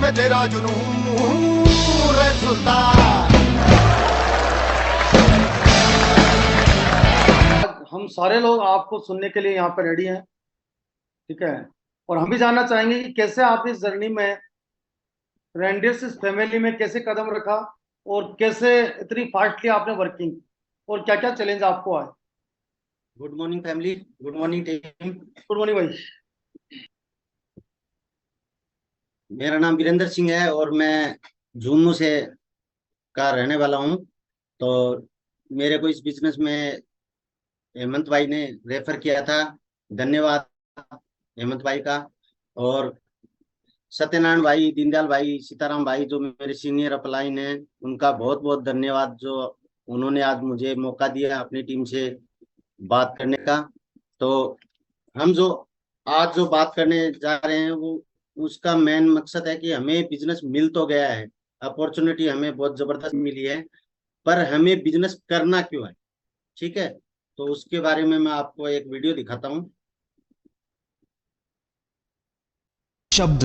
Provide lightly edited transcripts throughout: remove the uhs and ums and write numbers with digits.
में तेरा जुनून रे सुल्तान। हम सारे लोग आपको सुनने के लिए यहाँ पे रेडी हैं, ठीक है। और हम भी जानना चाहेंगे कि कैसे आप इस जर्नी में रेंडियस इस फैमिली में कैसे कदम रखा और कैसे इतनी फास्टली आपने वर्किंग और क्या क्या चैलेंज आपको आए। Good morning family, good morning team. Good morning भाई। मेरा नाम वीरेंद्र सिंह है और मैं झुंझुनू से का रहने वाला हूँ। तो मेरे को इस बिजनेस में हेमंत भाई ने रेफर किया था। धन्यवाद हेमंत भाई का। और सत्यनारायण भाई, दीनदयाल भाई, सीताराम भाई जो मेरे सीनियर अपलाइन हैं, उनका बहुत बहुत धन्यवाद जो उन्होंने आज मुझे मौका दिया अपनी टीम से बात करने का। तो हम जो आज जो बात करने जा रहे हैं वो उसका मेन मकसद है कि हमें बिजनेस मिल तो गया है, अपॉर्चुनिटी हमें बहुत जबरदस्त मिली है, पर हमें बिजनेस करना क्यों है, ठीक है। तो उसके बारे में मैं आपको एक वीडियो दिखाता हूँ। शब्द,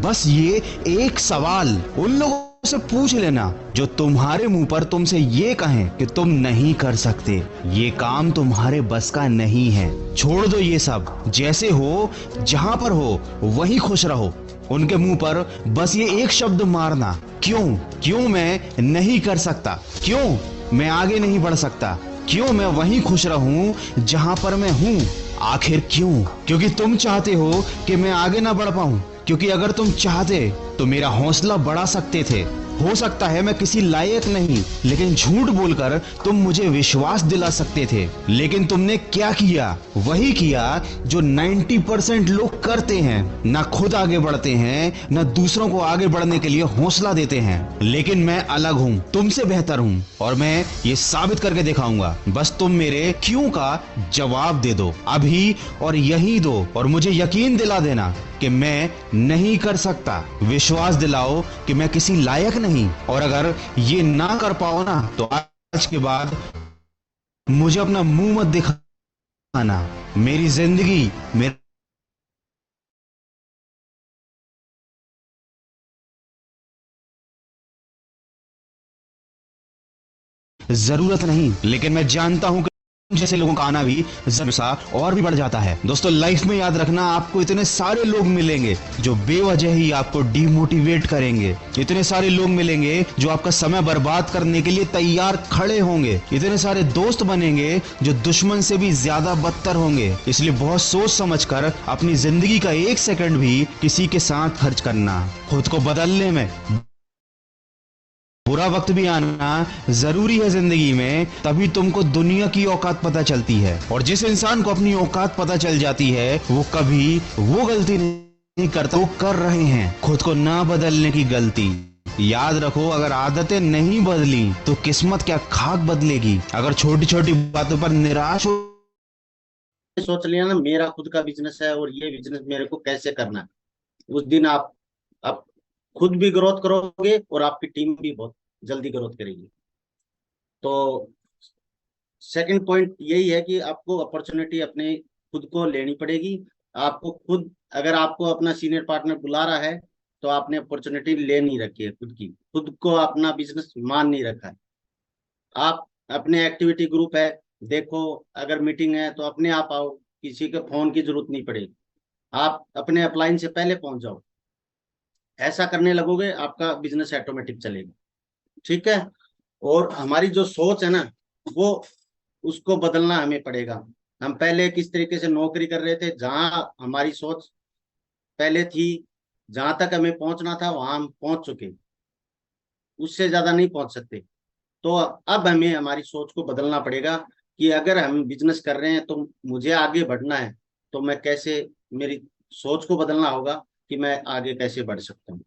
बस ये एक सवाल उन लोगों से पूछ लेना जो तुम्हारे मुंह पर तुमसे ये कहें कि तुम नहीं कर सकते, ये काम तुम्हारे बस का नहीं है। छोड़ दो ये सब, जैसे हो जहां पर हो वहीं खुश रहो। उनके मुंह पर बस ये एक शब्द मारना, क्यों? क्यों मैं नहीं कर सकता? क्यों मैं आगे नहीं बढ़ सकता? क्यों मैं वहीं खुश रहूं जहां पर मैं हूं? आखिर क्यों? क्योंकि तुम चाहते हो कि मैं आगे ना बढ़ पाऊं। क्योंकि अगर तुम चाहते तो मेरा हौसला बढ़ा सकते थे। हो सकता है मैं किसी लायक नहीं, लेकिन झूठ बोलकर तुम मुझे विश्वास दिला सकते थे। लेकिन तुमने क्या किया? वही किया जो 90% लोग करते हैं। ना खुद आगे बढ़ते हैं, ना दूसरों को आगे बढ़ने के लिए हौसला देते हैं। लेकिन मैं अलग हूँ, तुमसे बेहतर हूँ और मैं ये साबित करके दिखाऊंगा। बस तुम मेरे क्यों का जवाब दे दो अभी और यही दो, और मुझे यकीन दिला देना कि मैं नहीं कर सकता। विश्वास दिलाओ कि मैं किसी लायक नहीं। और अगर ये ना कर पाओ ना, तो आज के बाद मुझे अपना मुंह मत दिखाना। मेरी जिंदगी मेरे जरूरत नहीं, लेकिन मैं जानता हूं कि जैसे लोगों का आना भी सा और भी बढ़ जाता है। दोस्तों, लाइफ में याद रखना, आपको इतने सारे लोग मिलेंगे जो बेवजह ही आपको डिमोटिवेट करेंगे। इतने सारे लोग मिलेंगे जो आपका समय बर्बाद करने के लिए तैयार खड़े होंगे। इतने सारे दोस्त बनेंगे जो दुश्मन से भी ज्यादा बदतर होंगे। इसलिए बहुत सोच समझकर अपनी जिंदगी का एक सेकंड भी किसी के साथ खर्च करना। खुद को बदलने में बुरा वक्त भी आना जरूरी है जिंदगी में, तभी तुमको दुनिया की औकात पता चलती है। और जिस इंसान को अपनी औकात पता चल जाती है वो कभी वो गलती नहीं करता वो कर रहे हैं खुद को ना बदलने की गलती। याद रखो, अगर आदतें नहीं बदली तो किस्मत क्या खाक बदलेगी। अगर छोटी छोटी बातों पर निराश हो सोच लिया ना मेरा खुद का बिजनेस है और ये बिजनेस मेरे को कैसे करना है, उस दिन आप खुद भी ग्रोथ करोगे और आपकी टीम भी बहुत जल्दी ग्रोथ करेगी। तो सेकंड पॉइंट यही है कि आपको अपॉर्चुनिटी अपने खुद को लेनी पड़ेगी। आपको खुद, अगर आपको अपना सीनियर पार्टनर बुला रहा है तो आपने अपॉर्चुनिटी ले नहीं रखी है, खुद की, खुद को अपना बिजनेस मान नहीं रखा है। आप अपने एक्टिविटी ग्रुप है, देखो, अगर मीटिंग है तो अपने आप आओ, किसी के फोन की जरूरत नहीं पड़ेगी। आप अपने अपलाइन से पहले पहुंच जाओ। ऐसा करने लगोगे आपका बिजनेस ऑटोमेटिक चलेगा, ठीक है। और हमारी जो सोच है ना, वो उसको बदलना हमें पड़ेगा। हम पहले किस तरीके से नौकरी कर रहे थे, जहां हमारी सोच पहले थी, जहां तक हमें पहुंचना था वहां हम पहुंच चुके, उससे ज्यादा नहीं पहुंच सकते। तो अब हमें हमारी सोच को बदलना पड़ेगा कि अगर हम बिजनेस कर रहे हैं तो मुझे आगे बढ़ना है, तो मैं कैसे, मेरी सोच को बदलना होगा कि मैं आगे कैसे बढ़ सकता हूँ,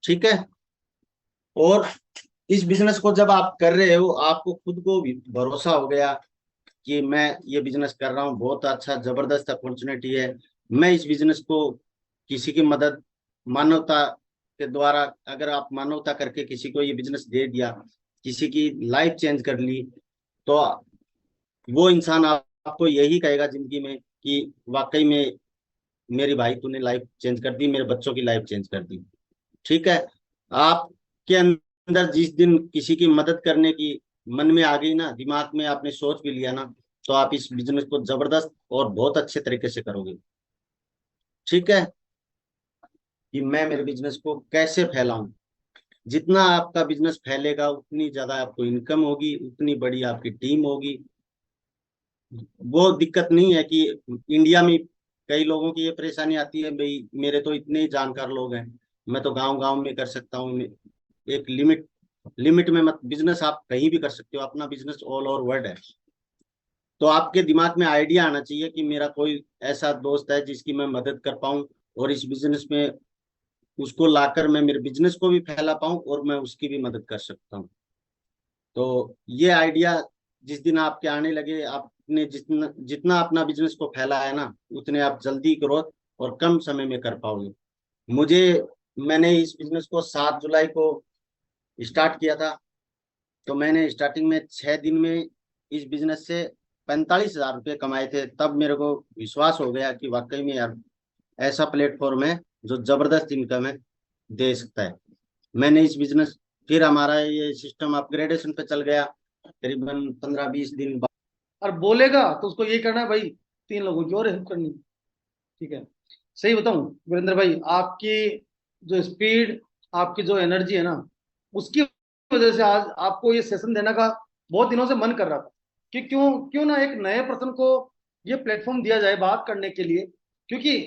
ठीक है। और इस बिजनेस को जब आप कर रहे हो, आपको खुद को भी भरोसा हो गया कि मैं ये बिजनेस कर रहा हूँ, बहुत अच्छा जबरदस्त अपॉर्चुनिटी है। मैं इस बिजनेस को किसी की मदद, मानवता के द्वारा, अगर आप मानवता करके किसी को ये बिजनेस दे दिया, किसी की लाइफ चेंज कर ली, तो वो इंसान आपको यही कहेगा जिंदगी में कि वाकई में मेरी भाई तूने लाइफ चेंज कर दी, मेरे बच्चों की लाइफ चेंज कर दी, ठीक है। आपके अंदर जिस दिन किसी की मदद करने की मन में आ गई ना, दिमाग में आपने सोच भी लिया ना, तो आप इस बिजनेस को जबरदस्त और बहुत अच्छे तरीके से करोगे। ठीक है, कि मैं मेरे बिजनेस को कैसे फैलाऊं। जितना आपका बिजनेस फैलेगा उतनी ज्यादा आपको इनकम होगी, उतनी बड़ी आपकी टीम होगी। वो दिक्कत नहीं है कि इंडिया में कई लोगों की ये परेशानी आती है, भाई मेरे तो इतने ही जानकार लोग हैं, मैं तो गांव गांव में कर सकता हूँ। एक लिमिट लिमिट में मत, बिजनेस आप कहीं भी कर सकते हो, अपना बिजनेस ऑल ओवर वर्ल्ड है। तो आपके दिमाग में आइडिया आना चाहिए कि मेरा कोई ऐसा दोस्त है जिसकी मैं मदद कर पाऊं, और इस बिजनेस में उसको लाकर मैं मेरे बिजनेस को भी फैला पाऊं और मैं उसकी भी मदद कर सकता हूं। तो ये आइडिया जिस दिन आपके आने लगे, आपने जितना जितना अपना बिजनेस को फैला है ना, उतने आप जल्दी ग्रोथ और कम समय में कर पाओगे। मुझे मैंने इस बिजनेस को 7 जुलाई को स्टार्ट किया था। तो मैंने स्टार्टिंग में 6 दिन में इस बिजनेस से 45,000 रुपये कमाए थे। तब मेरे को विश्वास हो गया कि वाकई में यार ऐसा प्लेटफॉर्म है जो जबरदस्त इनकम है दे सकता है। मैंने इस बिजनेस, फिर हमारा ये सिस्टम अपग्रेडेशन पे चल गया करीबन 15-20 दिन बाद। और बोलेगा तो उसको ये करना है भाई, 3 लोगों की और हेल्प करनी है। ठीक है, सही बताऊं वीरेंद्र भाई, आपकी जो स्पीड, आपकी जो एनर्जी है ना, उसकी वजह से आज आपको ये सेशन देने का बहुत दिनों से मन कर रहा था कि क्यों क्यों ना एक नए पर्सन को ये प्लेटफॉर्म दिया जाए बात करने के लिए। क्योंकि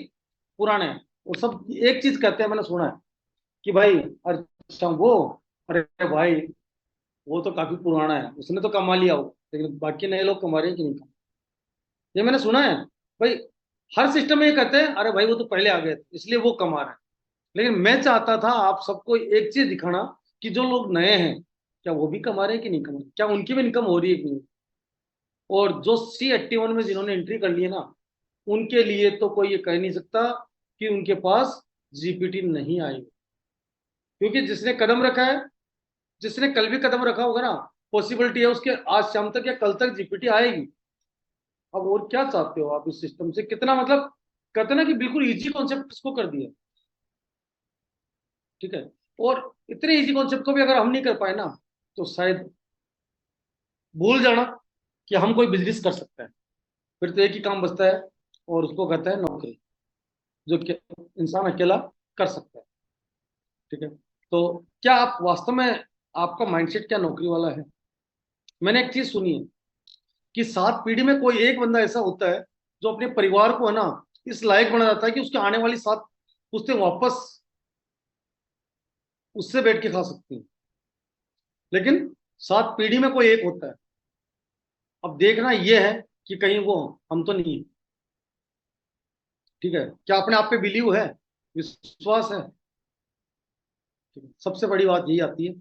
पुराने वो सब एक चीज कहते हैं, मैंने सुना है कि भाई, अच्छा वो, अरे भाई वो तो काफी पुराना है, उसने तो कमा लिया हो, लेकिन बाकी नए लोग कमा रहे हैं कि नहीं। ये मैंने सुना है भाई, हर सिस्टम में ये कहते हैं अरे भाई वो तो पहले आ गए थे इसलिए वो कमा रहे हैं। लेकिन मैं चाहता था आप सबको एक चीज दिखाना कि जो लोग नए हैं, क्या वो भी कमा रहे हैं कि नहीं कमा रहे, क्या उनकी भी इनकम हो रही है कि नहीं। और जो C81 में जिन्होंने एंट्री कर ली है ना, उनके लिए तो कोई ये कह नहीं सकता कि उनके पास जीपीटी नहीं आई। क्योंकि जिसने कदम रखा है, जिसने कल भी कदम रखा होगा ना, पॉसिबिलिटी है उसके आज शाम तक या कल तक जीपीटी आएगी। अब और क्या चाहते हो आप इस सिस्टम से, कितना मतलब कहते हैं ना कि बिल्कुल इजी कॉन्सेप्ट इसको कर दिया। ठीक है, और इतने इजी कॉन्सेप्ट को भी अगर हम नहीं कर पाए ना, तो शायद भूल जाना कि हम कोई बिजनेस कर सकते हैं। फिर तो एक ही काम बचता है, और उसको कहते हैं नौकरी, जो कि इंसान अकेला कर सकता है। ठीक है, तो क्या आप वास्तव में, आपका माइंडसेट क्या नौकरी वाला है। मैंने एक चीज सुनी है कि 7 पीढ़ी में कोई एक बंदा ऐसा होता है जो अपने परिवार को है ना इस लायक बना जाता है कि उसके आने वाली 7 पुश्तें वापस उससे बैठ के खा सकती हैं। लेकिन 7 पीढ़ी में कोई एक होता है। अब देखना यह है कि कहीं वो हम तो नहीं है। ठीक है, क्या अपने आप पे बिलीव है, विश्वास है। ठीक है? सबसे बड़ी बात यही आती है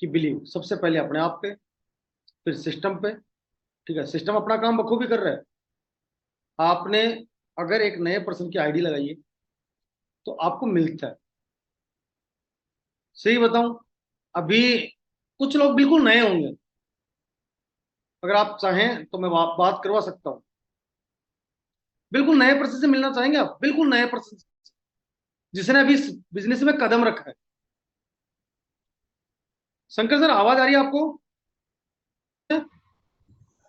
कि बिलीव सबसे पहले अपने आप पे, फिर सिस्टम पे। ठीक है, सिस्टम अपना काम बखूबी कर रहा है। आपने अगर एक नए पर्सन की आईडी लगाई है तो आपको मिलता है। सही बताऊं, अभी कुछ लोग बिल्कुल नए होंगे, अगर आप चाहें तो मैं बात करवा सकता हूं। बिल्कुल नए पर्सन से मिलना चाहेंगे आप, बिल्कुल नए पर्सन से, जिसने अभी इस बिजनेस में कदम रखा है। शंकर सर, आवाज आ रही है आपको।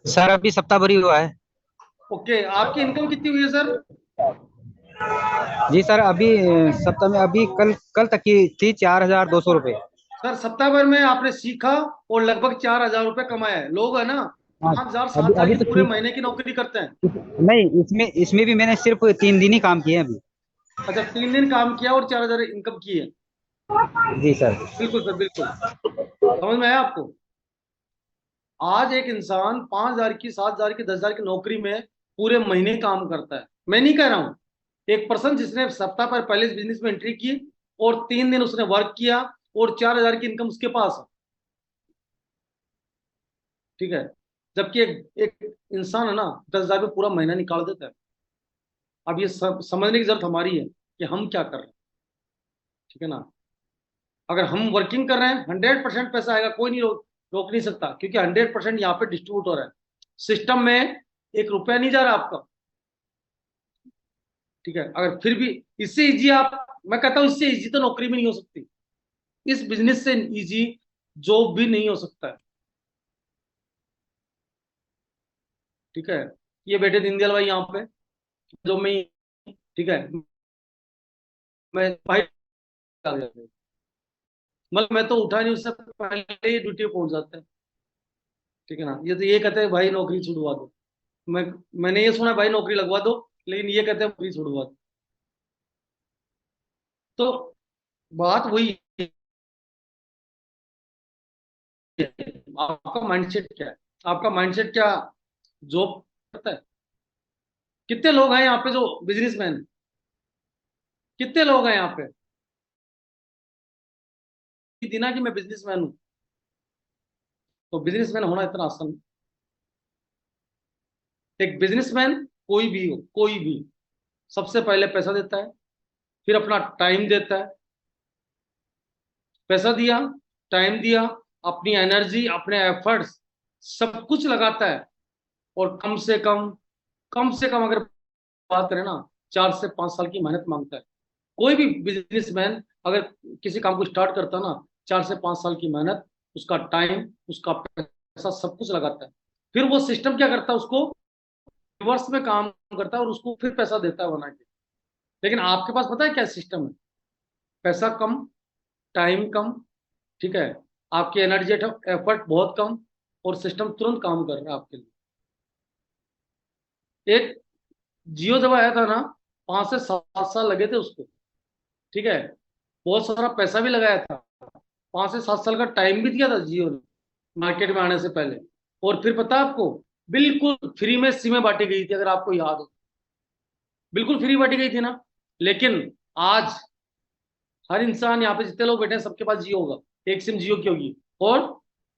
सर अभी सप्ताह भरी हुआ है। ओके, आपकी इनकम कितनी हुई है सर। जी सर, अभी सप्ताह में अभी कल कल तक की थी 4,200 रुपये। सर सप्ताह भर में आपने सीखा और लगभग 4,000 रुपये कमाया है। लोग है ना हाँ, 5,000 अभी 7,000 अभी की तो पूरे ठीक। महीने की नौकरी करते हैं। नहीं, इसमें इसमें भी मैंने सिर्फ 3 दिन ही काम किए हैं अभी। अच्छा, 3 दिन काम किया और 4,000 इनकम की है। जी सर। बिल्कुल सर, बिल्कुल समझ में आया आपको। आज एक इंसान 5,000 की, 7,000 की, 10,000 की नौकरी में पूरे महीने काम करता है। मैं नहीं कह रहा हूं, एक पर्सन जिसने सप्ताह पर पहले इस बिजनेस में एंट्री की और 3 दिन उसने वर्क किया और 4,000 की इनकम उसके पास है। ठीक है, जबकि एक इंसान है ना 10,000 में पूरा महीना निकाल देता है। अब ये सब समझने की जरूरत हमारी है कि हम क्या कर रहे हैं। ठीक है ना, अगर हम वर्किंग कर रहे हैं 100% पैसा आएगा, कोई नहीं रोक नहीं सकता, क्योंकि 100% यहाँ पे डिस्ट्रीब्यूट हो रहा है। सिस्टम में 1 रुपया नहीं जा रहा आपका। ठीक है, अगर फिर भी इससे इजी आप, मैं कहता हूं इससे इजी तो नौकरी भी नहीं हो सकती। इस बिजनेस से इजी जॉब भी नहीं हो सकता है। ठीक है, ये बैठे दीनदयाल भाई यहाँ पे जो मैं, ठीक है, मैं भाई आ गया, मतलब मैं तो उठा नहीं, उससे पहले ही ड्यूटी पे पहुंच जाते हैं। ठीक है ना, ये तो ये कहते हैं भाई नौकरी छुड़वा दो। मैं मैंने ये सुना भाई नौकरी लगवा दो, लेकिन ये कहते हैं नौकरी छुड़वा दो। तो बात वही है, आपका माइंडसेट क्या है, आपका माइंडसेट क्या जॉब करता है। कितने लोग हैं यहाँ पे जो बिजनेसमैन, कितने लोग हैं यहाँ पे दिना कि मैं बिजनेसमैन हूँ। तो बिजनेसमैन होना इतना आसान नहीं। एक बिजनेसमैन कोई भी हो, कोई भी, सबसे पहले पैसा देता है, फिर अपना टाइम देता है। पैसा दिया, टाइम दिया, अपनी एनर्जी, अपने एफर्ट्स सब कुछ लगाता है। और कम से कम अगर बात करें ना, 4 से 5 साल की मेहनत मांगता है। कोई भी बिजनेसमैन अगर किसी काम को स्टार्ट करता है ना, 4 से 5 साल की मेहनत, उसका टाइम, उसका पैसा सब कुछ लगाता है। फिर वो सिस्टम क्या करता है, उसको रिवर्स में काम करता है और उसको फिर पैसा देता है बना के। लेकिन आपके पास पता है क्या सिस्टम है, पैसा कम, टाइम कम, ठीक है, आपकी एनर्जी एफर्ट बहुत कम, और सिस्टम तुरंत काम कर रहा है आपके लिए। एक जियो जब आया था ना, 5 से 7 साल लगे थे उसको। ठीक है, बहुत सारा पैसा भी लगाया था, 5 से 7 साल का टाइम भी दिया था जियो ने मार्केट में आने से पहले। और फिर पता है आपको, बिल्कुल फ्री में सिमें बांटी गई थी, अगर आपको याद हो, बिल्कुल फ्री बांटी गई थी ना। लेकिन आज हर इंसान यहाँ पे जितने लोग बैठे हैं सबके पास जियो होगा, एक सिम जियो की होगी, और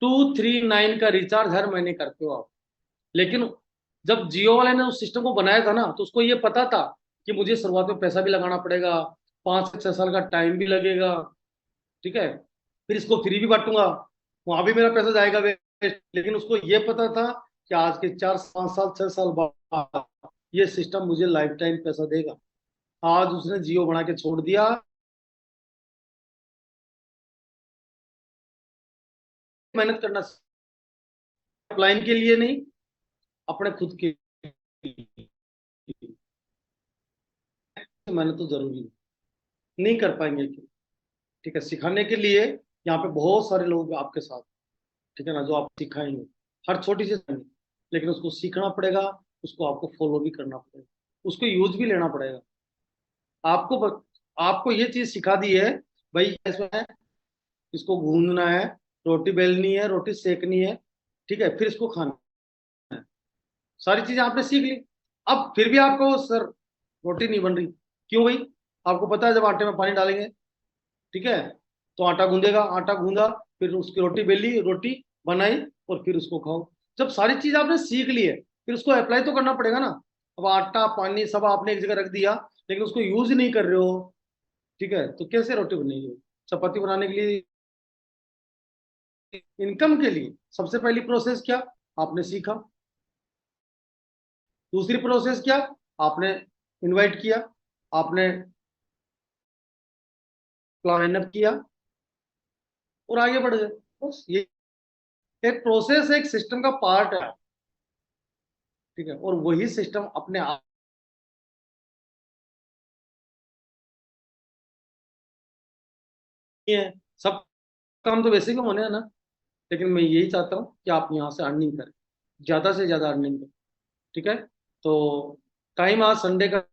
239 का रिचार्ज हर महीने करते हो आप। लेकिन जब जियो वाले ने उस सिस्टम को बनाया था ना, तो उसको ये पता था कि मुझे शुरुआत में पैसा भी लगाना पड़ेगा, 5 से 6 साल का टाइम भी लगेगा। ठीक है, फिर इसको फ्री भी बांटूंगा, वहां भी मेरा पैसा जाएगा वेस्ट। लेकिन उसको ये पता था कि आज के 4 5 साल 6 साल बाद ये सिस्टम मुझे लाइफ टाइम पैसा देगा। आज उसने जियो बना के छोड़ दिया, मेहनत करना अपलाइन के लिए नहीं, अपने खुद के लिए। मेहनत तो जरूरी है, नहीं कर पाएंगे क्यों। ठीक है, सिखाने के लिए यहाँ पे बहुत सारे लोग आपके साथ, ठीक है ना, जो आप सिखाएंगे हर छोटी सी चीज। लेकिन उसको सीखना पड़ेगा, उसको आपको फॉलो भी करना पड़ेगा, उसको यूज भी लेना पड़ेगा। आपको आपको ये चीज सिखा दी है भाई, इसमें इसको गूंदना है, रोटी बेलनी है, रोटी सेकनी है, ठीक है, फिर इसको खाना है। सारी चीजें आपने सीख ली। अब फिर भी आपको सर रोटी नहीं बन रही, क्यों भाई? आपको पता है जब आटे में पानी डालेंगे, ठीक है, तो आटा गूंदेगा, आटा गूंदा, फिर उसकी रोटी बेली, रोटी बनाई, और फिर उसको खाओ। जब सारी चीज आपने सीख ली है, फिर उसको अप्लाई तो करना पड़ेगा ना। अब आटा पानी सब आपने एक जगह रख दिया, लेकिन उसको यूज ही नहीं कर रहे हो, ठीक है, तो कैसे रोटी बनेगी? चपाती बनाने के लिए, इनकम के लिए सबसे पहली प्रोसेस क्या आपने सीखा, दूसरी प्रोसेस क्या आपने इनवाइट किया, आपने प्लान अप किया, और आगे बढ़ गए। बस ये एक प्रोसेस, एक सिस्टम का पार्ट है। ठीक है, और वही सिस्टम अपने आप ही है। सब काम तो वैसे भी होने हैं ना, लेकिन मैं यही चाहता हूँ कि आप यहाँ से अर्निंग करें, ज्यादा से ज्यादा अर्निंग करें। ठीक है, तो टाइम आज संडे का,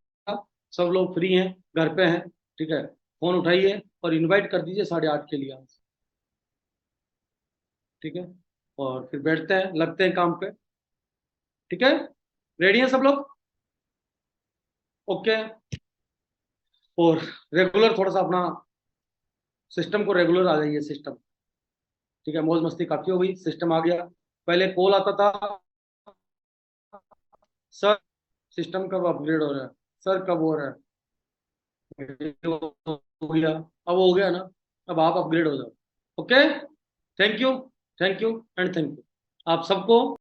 सब लोग फ्री हैं, घर पे हैं, ठीक है, फोन उठाइए और इनवाइट कर दीजिए 8:30 के लिए आज। ठीक है, और फिर बैठते हैं, लगते हैं काम पे। ठीक है, रेडी हैं सब लोग? ओके। और रेगुलर थोड़ा सा अपना सिस्टम को रेगुलर आ जाइए सिस्टम। ठीक है, मौज मस्ती काफी हो गई, सिस्टम आ गया। पहले कॉल आता था, सर सिस्टम कब अपग्रेड हो रहा है, सर कब हो रहा है, हो गया, अब हो गया ना, अब आप अपग्रेड हो जाओ। Okay, thank you, thank you and thank you आप सबको।